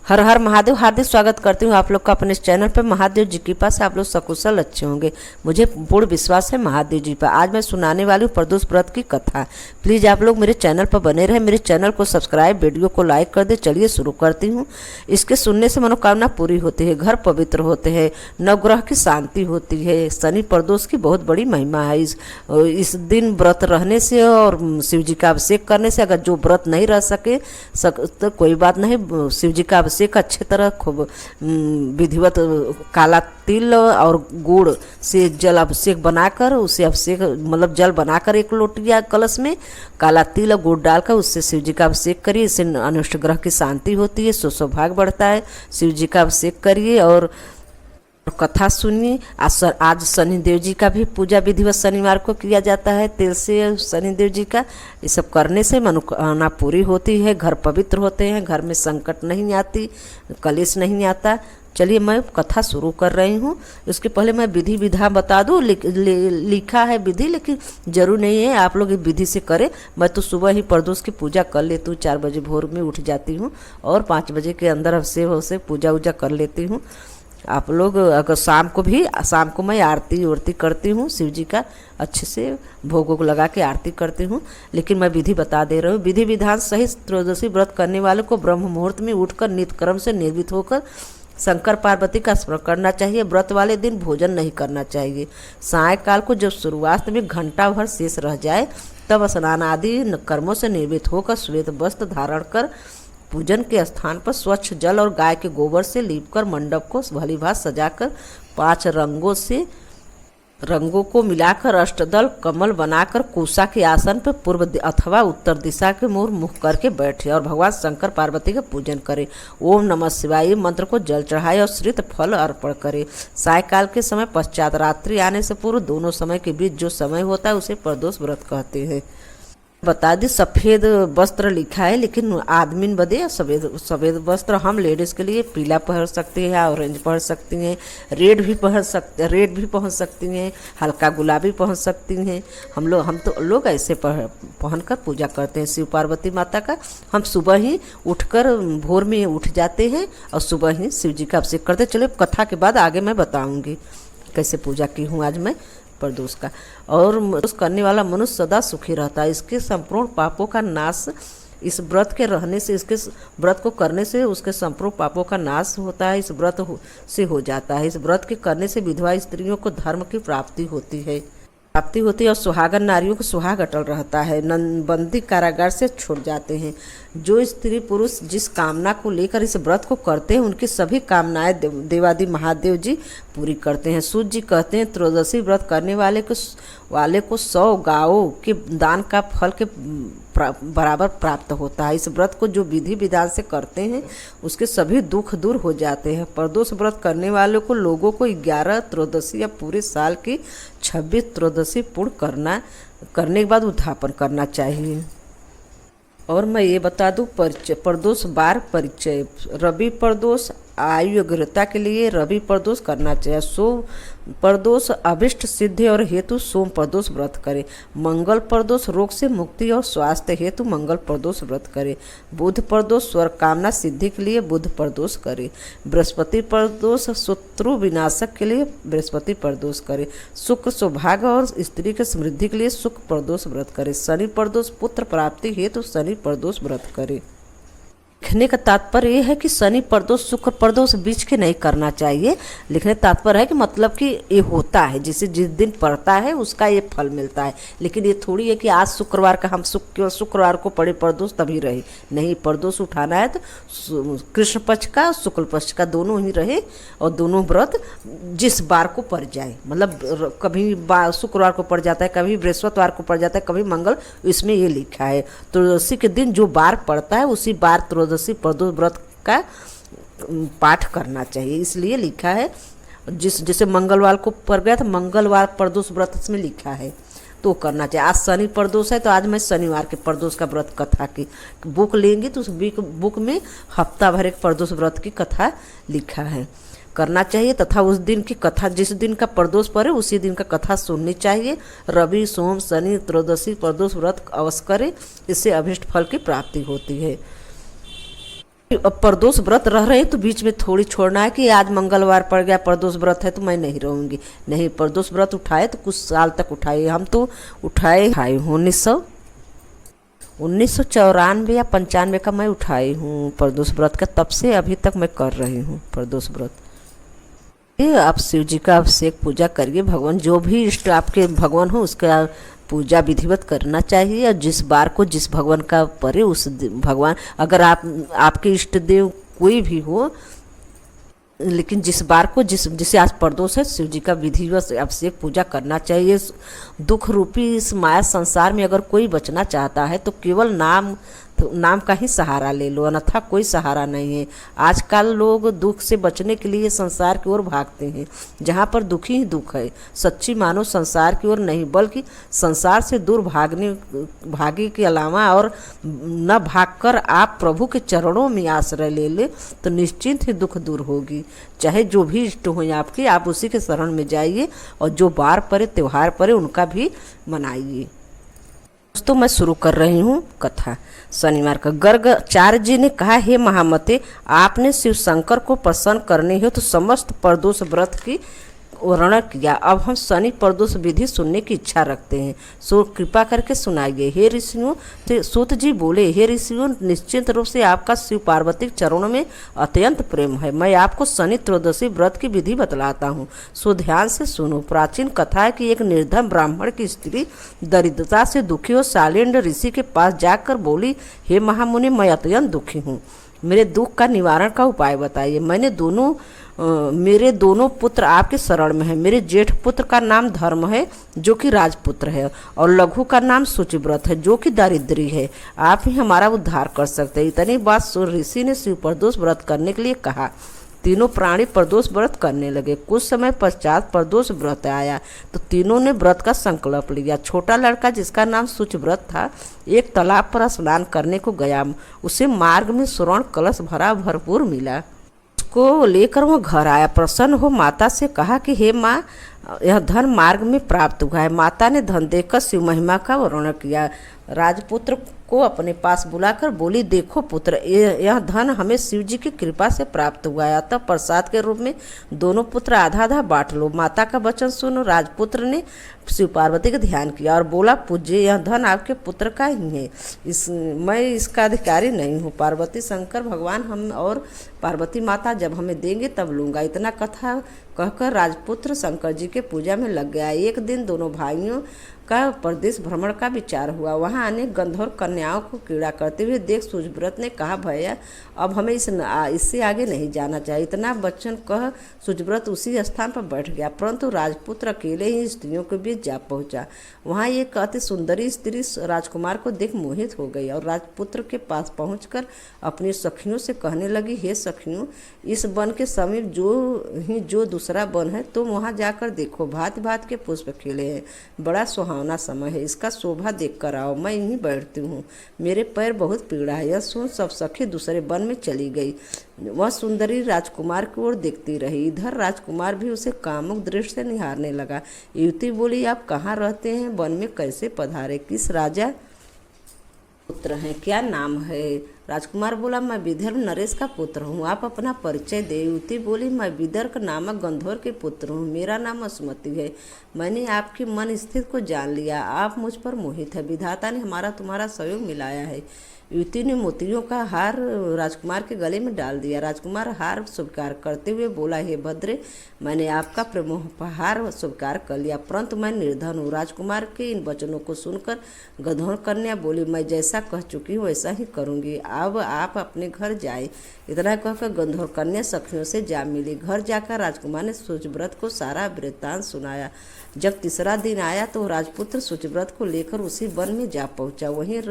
हर हर महादेव। हार्दिक स्वागत करती हूँ आप लोग का अपने इस चैनल पर। महादेव जी की कृपा से आप लोग सकुशल अच्छे होंगे, मुझे पूर्ण विश्वास है महादेव जी पर। आज मैं सुनाने वाली हूँ प्रदोष व्रत की कथा। प्लीज़ आप लोग मेरे चैनल पर बने रहें, मेरे चैनल को सब्सक्राइब, वीडियो को लाइक कर दे। चलिए शुरू करती हूँ। इसके सुनने से मनोकामना पूरी होती है, घर पवित्र होते हैं, नवग्रह की शांति होती है। शनि प्रदोष की बहुत बड़ी महिमा है। इस दिन व्रत रहने से और शिव जी का अभिषेक करने से, अगर जो व्रत नहीं रह सके तो कोई बात नहीं, शिव जी का अभिषेक अच्छे तरह खूब विधिवत काला तिल और गुड़ से जल अभिषेक बनाकर, उसे अभिषेक मतलब जल बनाकर एक लोटिया कलश में काला तिल और गुड़ डालकर उससे शिव जी का अभिषेक करिए। इससे अनिष्ट ग्रह की शांति होती है, सौभाग्य बढ़ता है। शिव जी का अभिषेक करिए और कथा सुनिए। आज शनिदेव जी का भी पूजा विधिवत शनिवार को किया जाता है, तेल से शनिदेव जी का। ये सब करने से मनोकामना पूरी होती है, घर पवित्र होते हैं, घर में संकट नहीं आती, कलेश नहीं आता। चलिए मैं कथा शुरू कर रही हूँ। उसके पहले मैं विधि विधान बता दूँ। लिखा है विधि, लेकिन जरूर नहीं है आप लोग ये विधि से करें। मैं तो सुबह ही प्रदोष की पूजा कर लेती हूँ, 4 बजे भोर में उठ जाती हूँ और 5 बजे के अंदर से पूजा वूजा कर लेती हूँ। आप लोग अगर शाम को मैं आरती करती हूँ शिव जी का, अच्छे से भोग वोग लगा के आरती करती हूँ। लेकिन मैं विधि बता दे रही हूँ। विधि विधान सहित त्रयोदशी व्रत करने वाले को ब्रह्म मुहूर्त में उठकर नित्य कर्म से निर्मित होकर शंकर पार्वती का स्मरण करना चाहिए। व्रत वाले दिन भोजन नहीं करना चाहिए। सायंकाल को जब सूर्यास्त में घंटा भर शेष रह जाए तब स्नान आदि कर्मों से निर्मित होकर श्वेत वस्त्र धारण कर पूजन के स्थान पर स्वच्छ जल और गाय के गोबर से लीपकर मंडप को भलीभांति सजाकर 5 रंगों को मिलाकर अष्टदल कमल बनाकर कुशा के आसन पर पूर्व अथवा उत्तर दिशा के ओर मुख करके बैठे और भगवान शंकर पार्वती का पूजन करें। ओम नमः शिवाय मंत्र को जल चढ़ाए और श्रित फल अर्पण करें। सायकाल के समय पश्चात रात्रि आने से पूर्व दोनों समय के बीच जो समय होता है उसे प्रदोष व्रत कहते हैं। बता दी सफ़ेद वस्त्र लिखा है, लेकिन आदमीन बदे सफ़ेद वस्त्र हम लेडीज़ के लिए पीला पहन सकती हैं, ऑरेंज पहन सकती हैं, रेड भी पहन सकती हैं, हल्का गुलाबी पहन सकती हैं। हम तो लोग ऐसे पहनकर पूजा करते हैं शिव पार्वती माता का। हम सुबह ही उठकर भोर में उठ जाते हैं और सुबह ही शिव जी का अभिषेक करते। चलो कथा के बाद आगे मैं बताऊँगी कैसे पूजा की हूँ आज मैं प्रदोष का। और करने वाला मनुष्य सदा सुखी रहता है। इसके संपूर्ण पापों का नाश, इस व्रत के रहने से, इसके व्रत को करने से उसके संपूर्ण पापों का नाश होता है। इस व्रत से हो जाता है। इस व्रत के करने से विधवा स्त्रियों को धर्म की प्राप्ति होती है और सुहागन नारियों को सुहाग अटल रहता है। बंदी कारागार से छूट जाते हैं। जो स्त्री पुरुष जिस कामना को लेकर इस व्रत को करते हैं उनकी सभी कामनाएं देवादि महादेव जी पूरी करते हैं। सूत जी कहते हैं त्रयोदशी व्रत करने वाले को 100 गायों के दान का फल के बराबर प्राप्त होता है। इस व्रत को जो विधि विधान से करते हैं उसके सभी दुख दूर हो जाते हैं। प्रदोष व्रत करने वालों को लोगों को 11 त्रयोदशी या पूरे साल की 26 त्रयोदशी पूर्ण करने के बाद उद्यापन करना चाहिए। और मैं ये बता दूं प्रदोष बार परिचय। रवि प्रदोष आयु अग्रता के लिए रवि प्रदोष करना चाहिए। सोम प्रदोष अभिष्ट सिद्धि और हेतु सोम प्रदोष व्रत करें। मंगल प्रदोष रोग से मुक्ति और स्वास्थ्य हेतु मंगल प्रदोष व्रत करें। बुध प्रदोष स्वर्ग कामना सिद्धि के लिए बुध प्रदोष करें। बृहस्पति प्रदोष शत्रु विनाशक के लिए बृहस्पति प्रदोष करें। शुक्र सौभाग्य और स्त्री के समृद्धि के लिए शुक्र प्रदोष व्रत करें। शनि प्रदोष पुत्र प्राप्ति हेतु शनि प्रदोष व्रत करें। लिखने का तात्पर्य ये है कि शनि प्रदोष शुक्र प्रदोष बीच के नहीं करना चाहिए। लिखने का तात्पर्य है कि मतलब कि ये होता है, जिस दिन पड़ता है उसका ये फल मिलता है। लेकिन ये थोड़ी है कि आज शुक्रवार का हम शुक्रवार को पढ़े प्रदोष तभी रहे। नहीं, प्रदोष उठाना है तो कृष्ण पक्ष का शुक्ल पक्ष का दोनों ही रहे और दोनों व्रत जिस बार को पड़ जाए। मतलब कभी शुक्रवार को पड़ जाता है, कभी बृहस्पतिवार को पड़ जाता है, कभी मंगल। इसमें ये लिखा है त्रयोदशी के दिन जो बार पड़ता है उसी बार त्रयोदशी प्रदोष व्रत का पाठ करना चाहिए। इसलिए लिखा है जैसे मंगलवार को पड़ गया तो मंगलवार प्रदोष व्रत इसमें लिखा है तो करना चाहिए। आज शनि प्रदोष है तो आज मैं शनिवार के प्रदोष का व्रत कथा की बुक लेंगी तो उस बुक में हफ्ता भर एक प्रदोष व्रत की कथा लिखा है, करना चाहिए। तथा उस दिन की कथा, जिस दिन का प्रदोष पड़े उसी दिन का कथा सुननी चाहिए। रवि सोम शनि त्रयोदशी प्रदोष व्रत अवश्य करें, इससे अभिष्ट फल की प्राप्ति होती है। अब प्रदोष व्रत रह रहे हैं तो बीच में थोड़ी छोड़ना है कि आज मंगलवार पड़ गया प्रदोष व्रत है तो मैं नहीं रहूंगी। नहीं, प्रदोष व्रत उठाए तो कुछ साल तक उठाए। हम तो उठाए हूँ 1994 या 95 का मैं उठाई हूँ प्रदोष व्रत का, तब से अभी तक मैं कर रही हूँ प्रदोष व्रत। ये आप शिव जी का अभिषेक पूजा करिए। भगवान जो भी इष्ट आपके भगवान हो उसका पूजा विधिवत करना चाहिए। और जिस बार को जिस भगवान का परे उस भगवान, अगर आपके इष्ट देव कोई भी हो, लेकिन जिस बार को जिसे आज प्रदोष है शिव जी का विधिवत अभिषेक पूजा करना चाहिए। दुख रूपी इस माया संसार में अगर कोई बचना चाहता है तो केवल नाम का ही सहारा ले लो, अन्यथा कोई सहारा नहीं है। आजकल लोग दुख से बचने के लिए संसार की ओर भागते हैं, जहाँ पर दुखी ही दुख है। सच्ची मानो संसार की ओर नहीं, बल्कि संसार से दूर भागे के अलावा और न भागकर आप प्रभु के चरणों में आश्रय ले ले तो निश्चिंत ही दुख दूर होगी। चाहे जो भी इष्ट हो आपके, आप उसी के शरण में जाइए और जो बार परे त्योहार परे उनका भी मनाइए। दोस्तों, मैं शुरू कर रही हूँ कथा। शनिवार का गर्गाचार्य जी ने कहा, हे महामते, आपने शिव शंकर को प्रसन्न करने हेतु तो समस्त प्रदोष व्रत की वर्णन किया। अब हम शनि प्रदोष विधि सुनने की इच्छा रखते हैं, सो कृपा करके सुनाइए। हे ऋषियों, तो सूत जी बोले, हे ऋषियों, निश्चित रूप से आपका शिव पार्वती के चरणों में अत्यंत प्रेम है। मैं आपको शनि त्रयोदशी व्रत की विधि बतलाता हूँ, सो ध्यान से सुनो। प्राचीन कथा है कि एक निर्धन ब्राह्मण की स्त्री दरिद्रता से दुखी हो शालीन ऋषि के पास जाकर बोली, हे महामुनि, मैं अत्यंत दुखी हूँ, मेरे दुख का निवारण का उपाय बताइए। मेरे दोनों पुत्र आपके शरण में हैं। मेरे जेठ पुत्र का नाम धर्म है जो कि राजपुत्र है, और लघु का नाम शुचिव्रत है जो कि दारिद्री है। आप ही हमारा उद्धार कर सकते हैं। इतनी बात सुन ऋषि ने शिव प्रदोष व्रत करने के लिए कहा। तीनों प्राणी प्रदोष व्रत करने लगे। कुछ समय पश्चात प्रदोष व्रत आया तो तीनों ने व्रत का संकल्प लिया। छोटा लड़का, जिसका नाम शुचिव्रत था, एक तालाब पर स्नान करने को गया। उसे मार्ग में स्वर्ण कलश भरा भरपूर मिला। को लेकर वह घर आया। प्रसन्न हो माता से कहा कि हे माँ, यह धन मार्ग में प्राप्त हुआ है। माता ने धन देकर शिव महिमा का वर्णन किया। राजपुत्र को अपने पास बुलाकर बोली, देखो पुत्र, यह धन हमें शिव जी की कृपा से प्राप्त हुआ है, अतः प्रसाद के रूप में दोनों पुत्र आधा आधा बांट लो। माता का वचन सुनो। राजपुत्र ने शिव पार्वती का ध्यान किया और बोला, पूज्य, यह धन आपके पुत्र का ही है, मैं इसका अधिकारी नहीं हूँ। पार्वती शंकर भगवान हम और पार्वती माता जब हमें देंगे तब लूँगा। इतना कथा कहकर राजपुत्र शंकर जी के पूजा में लग गया। एक दिन दोनों भाइयों का प्रदेश भ्रमण का विचार हुआ। वहाँ अनेक गंधर्व कन्याओं को क्रीड़ा करते हुए देख शुचिव्रत ने कहा, भैया, अब हमें इससे आगे नहीं जाना चाहिए। इतना वचन कह शुचिव्रत उसी स्थान पर बैठ गया, परंतु राजपुत्र अकेले ही स्त्रियों के बीच जा पहुंचा। वहाँ एक अति सुंदरी स्त्री राजकुमार को देख मोहित हो गई और राजपुत्र के पास पहुंचकर अपनी सखियों से कहने लगी, हे सखियों, इस वन के समीप जो दूसरा वन है तुम वहाँ जाकर देखो। भांति भांति के पुष्प खिले हैं, बड़ा सुहावना समय है, इसका शोभा देख कर आओ। मैं यहीं बैठती हूँ, मेरे पैर बहुत पीड़ा है। यह सुन सब सखी दूसरे वन में चली गई। वह सुंदरी राजकुमार की ओर देखती रही। इधर राजकुमार भी उसे कामुक दृष्टि से निहारने लगा। युवती बोली, आप कहाँ रहते हैं? वन में कैसे पधारे? किस राजा पुत्र हैं? क्या नाम है? राजकुमार बोला, मैं विदर्भ नरेश का पुत्र हूँ, आप अपना परिचय दे। युवती बोली, मैं विदर्भ नामक गंधर्व के पुत्र हूँ, मेरा नाम असुमति है। मैंने आपकी मन स्थिति को जान लिया, आप मुझ पर मोहित है, विधाता ने हमारा तुम्हारा सहयोग मिलाया है। युवती ने मोतियों का हार राजकुमार के गले में डाल दिया। राजकुमार हार स्वीकार करते हुए बोला, हे भद्रे, मैंने आपका प्रेमोपहार स्वीकार कर लिया, परंतु मैं निर्धन हूँ। राजकुमार के इन वचनों को सुनकर गंधर्व कन्या बोली, मैं जैसा कह चुकी हूँ वैसा ही करूँगी, अब आप अपने घर जाए। इतना कहकर गंधर्व कन्या सखियों से जा मिली। घर जाकर राजकुमार ने शुचिव्रत को सारा वृत्तांत सुनाया। जब तीसरा दिन आया तो राजपुत्र शुचिव्रत को लेकर उसी वन में जा पहुंचा। वहीं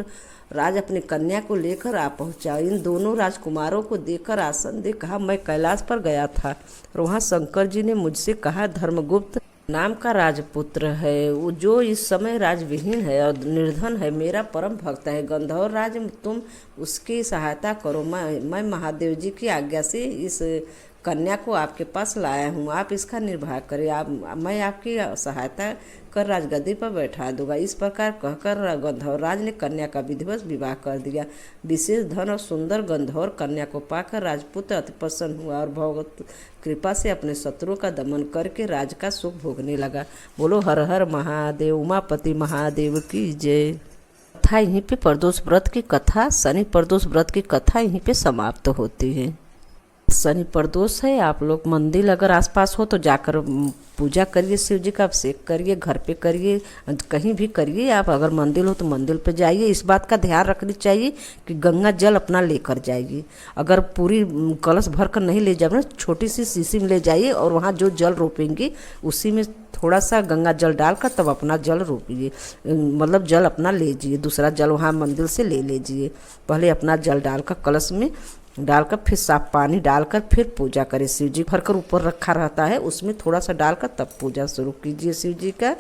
राज अपनी कन्या को लेकर आ पहुंचा। इन दोनों राजकुमारों को देखकर आसन दे कहा, मैं कैलाश पर गया था और वहाँ शंकर जी ने मुझसे कहा, धर्मगुप्त नाम का राजपुत्र है, वो जो इस समय राजविहीन है और निर्धन है, मेरा परम भक्त है। गंधर्व राज, तुम उसकी सहायता करो। मैं महादेव जी की आज्ञा से इस कन्या को आपके पास लाया हूँ, आप इसका निर्वाह करें, आप मैं आपकी सहायता कर राजगद्दी पर बैठा दूंगा। इस प्रकार कहकर गंधर्वराज ने कन्या का विधिवत विवाह कर दिया। विशेष धन और सुंदर गंधर्व कन्या को पाकर राजपुत्र अति प्रसन्न हुआ और भगवत कृपा से अपने शत्रुओं का दमन करके राज का सुख भोगने लगा। बोलो हर हर महादेव, उमापति महादेव की जय। कथा यहीं पे प्रदोष व्रत की कथा, शनि प्रदोष व्रत की कथा यहीं पे समाप्त होती है। शनि प्रदोष है, आप लोग मंदिर अगर आसपास हो तो जाकर पूजा करिए, शिव जी का अभिषेक करिए, घर पे करिए, कहीं भी करिए। आप अगर मंदिर हो तो मंदिर पे जाइए। इस बात का ध्यान रखनी चाहिए कि गंगा जल अपना लेकर जाइए। अगर पूरी कलश भर कर नहीं ले जाए, छोटी सी शीशी में ले जाइए और वहाँ जो जल रोपेंगे उसी में थोड़ा सा गंगा जल डालकर तब अपना जल रोपिए, मतलब जल अपना लीजिए, दूसरा जल वहाँ मंदिर से ले लीजिए। पहले अपना जल डालकर कलश में डालकर फिर साफ पानी डालकर फिर पूजा करें। शिव जी भरकर ऊपर रखा रहता है, उसमें थोड़ा सा डालकर तब पूजा शुरू कीजिए। शिव जी का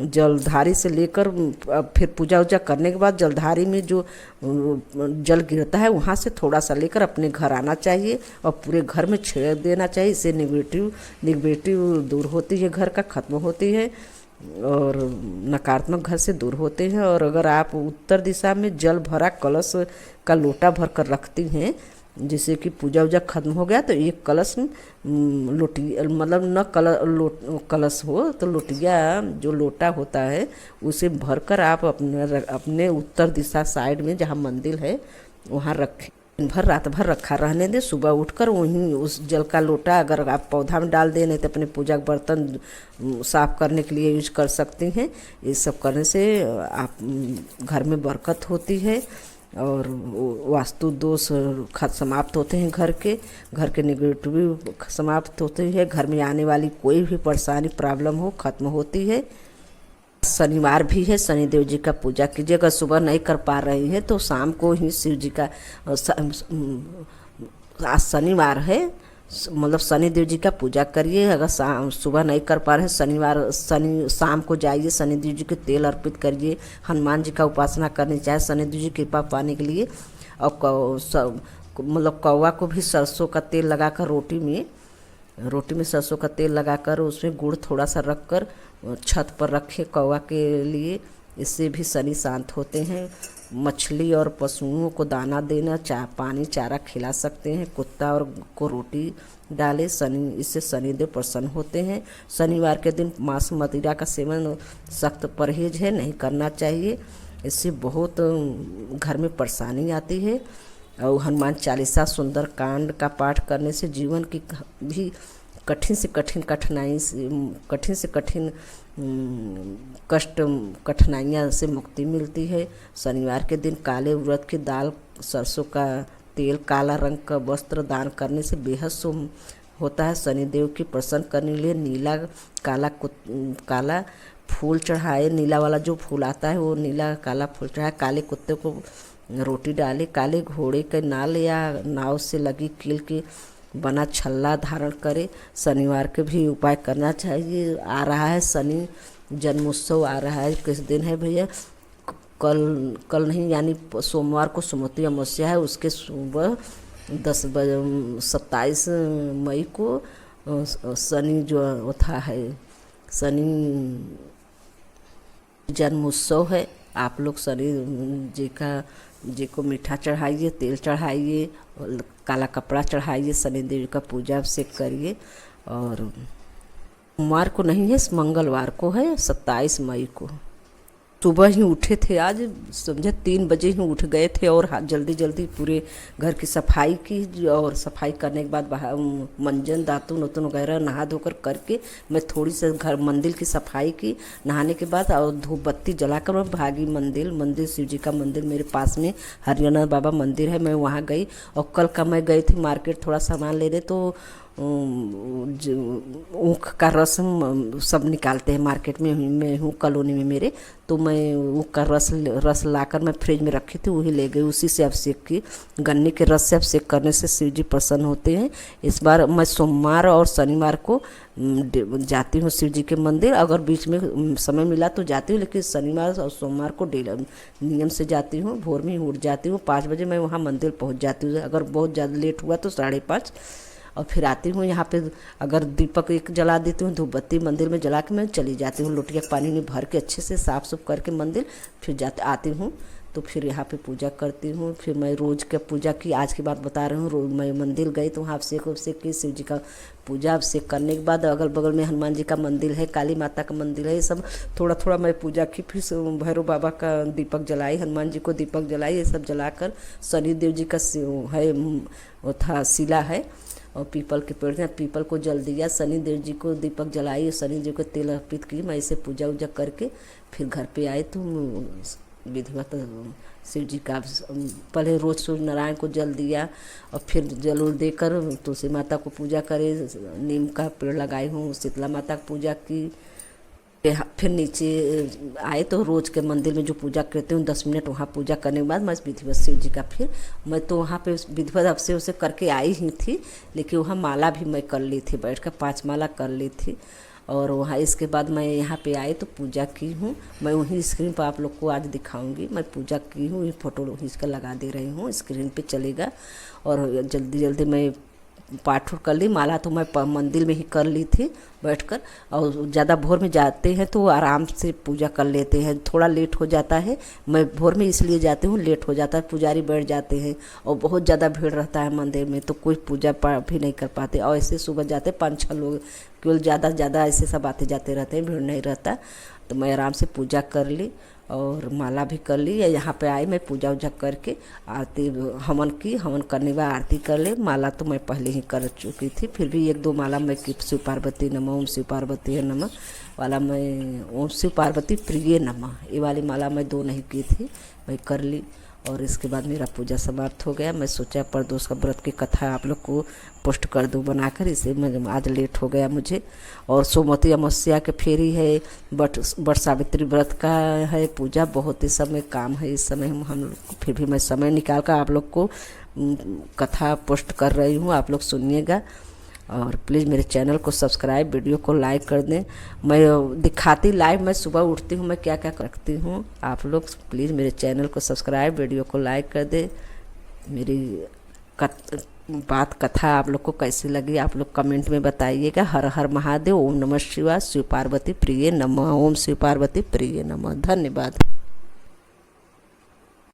जलधारी से लेकर फिर पूजा उजा करने के बाद जलधारी में जो जल गिरता है वहाँ से थोड़ा सा लेकर अपने घर आना चाहिए और पूरे घर में छेड़ देना चाहिए। इससे निगेटिव दूर होती है, घर का खत्म होती है और नकारात्मक घर से दूर होते हैं। और अगर आप उत्तर दिशा में जल भरा कलश का लोटा भर कर रखती हैं, जैसे कि पूजा उजा खत्म हो गया तो एक कलश लोटी मतलब न कलश हो तो लोटिया जो लोटा होता है उसे भरकर आप अपने उत्तर दिशा साइड में जहाँ मंदिर है वहाँ रखें। रात भर रखा रहने दें। सुबह उठकर वहीं उस जल का लोटा अगर आप पौधा में डाल दें, नहीं तो अपने पूजा के बर्तन साफ करने के लिए यूज कर सकती हैं। ये सब करने से आप घर में बरकत होती है और वास्तु दोष समाप्त होते हैं, घर के नेगेटिव समाप्त होते हैं, घर में आने वाली कोई भी परेशानी प्रॉब्लम हो खत्म होती है। शनिवार भी है, शनिदेव जी का पूजा कीजिए। अगर सुबह नहीं कर पा रही है तो शाम को ही शिव जी का, आज शनिवार है मतलब शनिदेव जी का पूजा करिए। अगर सुबह नहीं कर पा रहे हैं शनि शाम को जाइए, शनिदेव जी के तेल अर्पित करिए, हनुमान जी का उपासना करनी चाहिए शनिदेव जी कृपा पाने के लिए। और मतलब कौवा को भी सरसों का तेल लगाकर रोटी में सरसों का तेल लगाकर उसमें गुड़ थोड़ा सा रखकर छत पर रखें कौवा के लिए, इससे भी शनि शांत होते हैं। मछली और पशुओं को दाना देना, पानी चारा खिला सकते हैं, कुत्ता और को रोटी डालें, इससे शनिदेव प्रसन्न होते हैं। शनिवार के दिन मांस मदिरा का सेवन सख्त परहेज है, नहीं करना चाहिए, इससे बहुत घर में परेशानी आती है। और हनुमान चालीसा सुंदर कांड का पाठ करने से जीवन की भी कठिन से कठिन कठिनाइयाँ से मुक्ति मिलती है। शनिवार के दिन काले उड़द की दाल, सरसों का तेल, काला रंग का वस्त्र दान करने से बेहद शुभ होता है। शनिदेव की प्रसन्न करने के लिए काला फूल चढ़ाए, नीला वाला जो फूल आता है वो नीला काला फूल चढ़ाए, काले कुत्ते को रोटी डाले, काले घोड़े के नाल या नाव से लगी कील के बना छल्ला धारण करे। शनिवार के भी उपाय करना चाहिए। आ रहा है शनि जन्मोत्सव, आ रहा है, किस दिन है भैया? कल नहीं, यानी सोमवार को सुमति अमावस्या है, उसके सुबह 10 बजे 27 मई को शनि जो होता है, शनि जन्मोत्सव है। आप लोग शनि जी को मीठा चढ़ाइए, तेल चढ़ाइए, काला कपड़ा चढ़ाइए, शनिदेव का पूजा अभिषेक करिए। और सोमवार को नहीं है, मंगलवार को है, 27 मई को। सुबह ही उठे थे आज, समझे 3 बजे ही उठ गए थे और जल्दी पूरे घर की सफाई की। और सफाई करने के बाद मंजन दातुन उतुन वगैरह नहा धोकर करके मैं थोड़ी सी मंदिर की सफाई की। नहाने के बाद और धूप बत्ती जलाकर मैं भागी मंदिर शिव जी का मंदिर मेरे पास में हरियाणा बाबा मंदिर है, मैं वहाँ गई। और कल का मैं गई थी मार्केट थोड़ा सामान लेने, तो ऊख का रस सब निकालते हैं मार्केट में, मैं हूँ कॉलोनी में मेरे, तो मैं ऊख का रस लाकर मैं फ्रिज में रखी थी, वही ले गई, उसी से अभिषेक की। गन्ने के रस से अभिषेक करने से शिव जी प्रसन्न होते हैं। इस बार मैं सोमवार और शनिवार को जाती हूँ शिव जी के मंदिर, अगर बीच में समय मिला तो जाती हूँ, लेकिन शनिवार और सोमवार को नियम से जाती हूँ। भोर में ही उठ जाती हूँ, 5 बजे मैं वहाँ मंदिर पहुँच जाती हूँ। अगर बहुत ज़्यादा लेट हुआ तो 5:30, और फिर आती हूँ यहाँ पे, अगर दीपक एक जला देती हूँ, धूप बत्ती मंदिर में जला के मैं चली जाती हूँ, लोटिया पानी में भर के अच्छे से साफ़ सुफ करके मंदिर, फिर जाते आती हूँ तो फिर यहाँ पे पूजा करती हूँ। फिर मैं रोज़ का पूजा की, आज की बात बता रही हूँ, रोज मैं मंदिर गई तो वहाँ अभिषेक उभिषेक की, शिव जी का पूजा अभिषेक करने के बाद अगल बगल में हनुमान जी का मंदिर है, काली माता का मंदिर है, ये सब थोड़ा थोड़ा मैं पूजा की। फिर भैरव बाबा का दीपक जलाई, हनुमान जी को दीपक जलाई, ये सब जलाकर शनि देव जी का है वो था शिला है और पीपल के पेड़ थे, पीपल को जल दिया, शनि देव जी को दीपक जलाई, शनि जी को तेल अर्पित की। मैं इसे पूजा उजा करके फिर घर पे आए तो विधिवत शिव जी का पहले रोज सूर्य नारायण को जल दिया और फिर जल उल देकर तुलसी माता को पूजा करे, नीम का पेड़ लगाई हूँ, शीतला माता की पूजा की। फिर नीचे आए तो रोज के मंदिर में जो पूजा करती हूँ 10 मिनट वहाँ पूजा करने के बाद मैं विधिवत शिव जी का, फिर मैं तो वहाँ पे विधिवत अभिषेक उसे करके आई ही थी, लेकिन वहाँ माला भी मैं कर ली थी, बैठ कर 5 माला कर ली थी। और वहाँ इसके बाद मैं यहाँ पे आई तो पूजा की हूँ। मैं वहीं स्क्रीन पर आप लोग को आज दिखाऊंगी, मैं पूजा की हूँ, ये फ़ोटो खींच कर लगा दे रही हूँ, स्क्रीन पे चलेगा। और जल्दी जल्दी मैं पाठ कर ली, माला तो मैं मंदिर में ही कर ली थी बैठकर। और ज़्यादा भोर में जाते हैं तो आराम से पूजा कर लेते हैं, थोड़ा लेट हो जाता है, मैं भोर में इसलिए जाती हूँ, लेट हो जाता है, पुजारी बैठ जाते हैं और बहुत ज़्यादा भीड़ रहता है मंदिर में तो कोई पूजा पाठ भी नहीं कर पाते। और ऐसे सुबह जाते 5-6 लोग, केवल ज़्यादा ऐसे सब आते जाते रहते हैं, भीड़ नहीं रहता। तो मैं आराम से पूजा कर ली और माला भी कर ली। यहाँ पे आई मैं पूजा उजा करके आरती हवन की, हवन करने के बाद आरती कर ले। माला तो मैं पहले ही कर चुकी थी, फिर भी 1-2 माला मैं की, शिव पार्वती नमः, ओम शिव पार्वती नमः वाला मैं, ओम शिव पार्वती प्रिय नमः, ये वाली माला मैं 2 नहीं की थी, मैं कर ली। और इसके बाद मेरा पूजा समाप्त हो गया। मैं सोचा प्रदोष का व्रत की कथा आप लोग को पोस्ट कर दूँ बनाकर, इसे मैं आज लेट हो गया मुझे। और सोमवती अमावस्या के फेरी है, बट सावित्री व्रत का है पूजा, बहुत ही समय काम है इस समय हम लोग, फिर भी मैं समय निकाल कर आप लोग को कथा पोस्ट कर रही हूँ, आप लोग सुनिएगा। और प्लीज़ मेरे चैनल को सब्सक्राइब, वीडियो को लाइक कर दें। मैं दिखाती लाइव, मैं सुबह उठती हूँ मैं क्या क्या करती हूँ, आप लोग प्लीज़ मेरे चैनल को सब्सक्राइब, वीडियो को लाइक कर दें। मेरी बात कथा आप लोग को कैसी लगी आप लोग कमेंट में बताइएगा। हर हर महादेव, ओम नमः शिवाय, शिव पार्वती प्रिय नमः, ओम शिव पार्वती प्रिय नमः। धन्यवाद।